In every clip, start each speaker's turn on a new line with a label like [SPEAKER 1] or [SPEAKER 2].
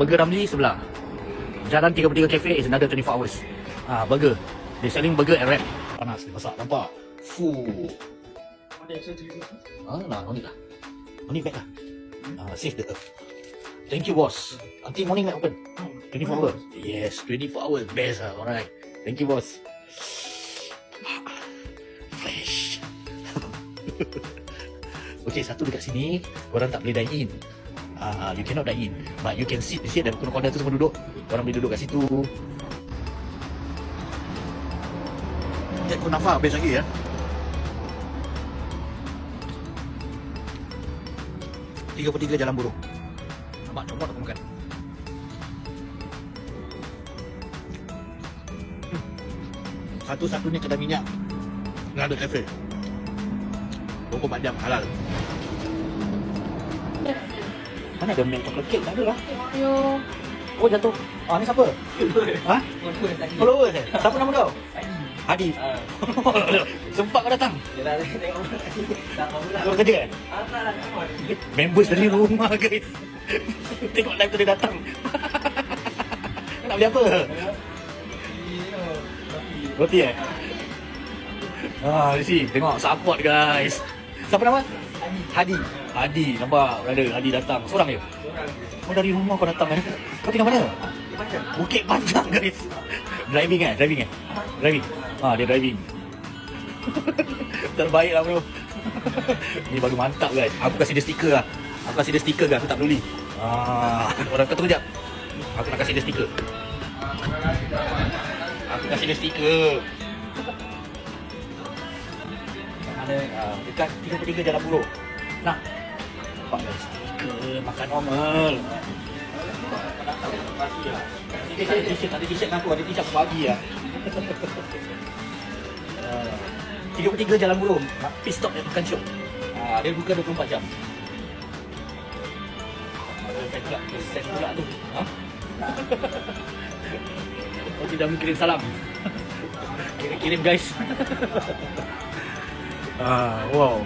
[SPEAKER 1] Burger Ramli sebelah. Jalan 33 Cafe is another 24 hours. Burger. They selling burger and wrap. Panas dia masak, nampak? Fuh. Nah, no need lah. No need back lah. Save the earth. Thank you, boss. Until morning night open. 24 hours. Yes, 24 hours. Best lah. Alright. Thank you, boss. Fresh. Okay, satu dekat sini, korang tak boleh dine in. You cannot dine in, but you can sit. You see ada corner tu semua duduk. Korang boleh duduk kat situ. Jet Kunafa best lagi ya. Tiga Jalan Buruh. Nampak comot aku makan. Satu-satunya kedai minyak yang ada kafe. 24 jam halal. Mana ada milk chocolate cake? Tak ada lah. Oh, jatuh. Ni siapa? Followers eh? Siapa nama kau? Hadi. Sempat kau datang? Kau kerja kan? Members dari rumah guys. Tengok live tu dia datang. Nak beli apa? Roti eh? Di sini. Tengok support guys. Siapa nama? Hadi. Nampak brother? Hadi datang. Seorang je? Oh, dari rumah kau datang kan? Kau tinggal mana? Bukit Panjang guys. Driving. Dia driving. Terbaik lah bro. Ni baru mantap guys. Aku kasih dia stiker lah. Aku tak peduli. Orang kata sekejap. Aku nak kasih dia stiker. Mana? Dekat 33 Jalan Buruh. Nah. Nampak guys. Stiker. Makan normal. Ada t-shirt dengan aku. Ada t-shirt pagi lah. 33 Jalan Buruh. Pit stop dan makan shop. Dia buka 24 jam. Set pula tu. Oh, tidak mengirim salam. Kirim guys. Wow.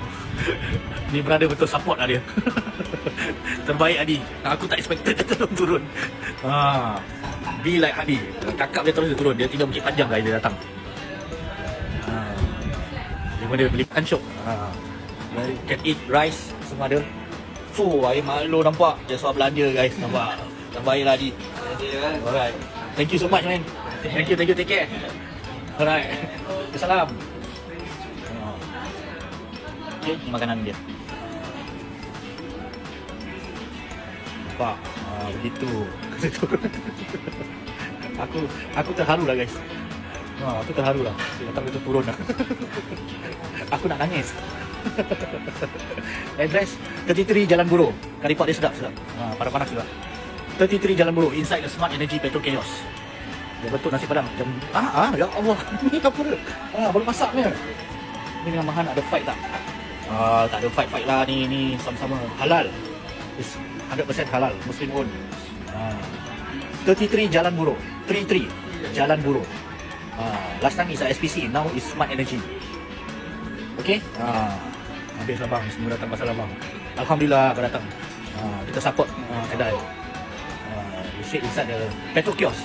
[SPEAKER 1] Ni brother betul support lah dia. Terbaik Hadi. Aku tak expected dia turun. Be like Hadi. Kakak dia terus dia turun. Dia tinggal Bukit Panjang guys dia datang. Dia beli makan shop. Can eat rice semua ada. Air malu nampak. Dia suap belanja guys. Nampak. Terbaik lah Hadi. Alright. Thank you so much man. Thank you. Take care. Alright. Salam. Okay, ni makanan dia. Nampak? Begitu. Aku terharu lah guys. Aku terharu lah. Dia datang itu turun lah. Aku nak nangis. Address 33 Jalan Buruh. Karipap dia sedap. Panas juga. 33 Jalan Buruh. Inside the Smart Energy Petrol Kiosk. Dia bentuk nasi padang. Ya Allah. Ni apa dia? Baru masaknya. Ni dengan Mahan ada fight tak? Tak ada fight lah ni sama-sama halal. It's 100% halal, Muslim owned. 33 Jalan Buruh. 33 Jalan Buruh. Last time is SPC, now is Smart Energy. Okay? Habis lah bang, semua datang pasal abang. Alhamdulillah kau datang. Kita support kedai. You sit inside the petrol kiosk.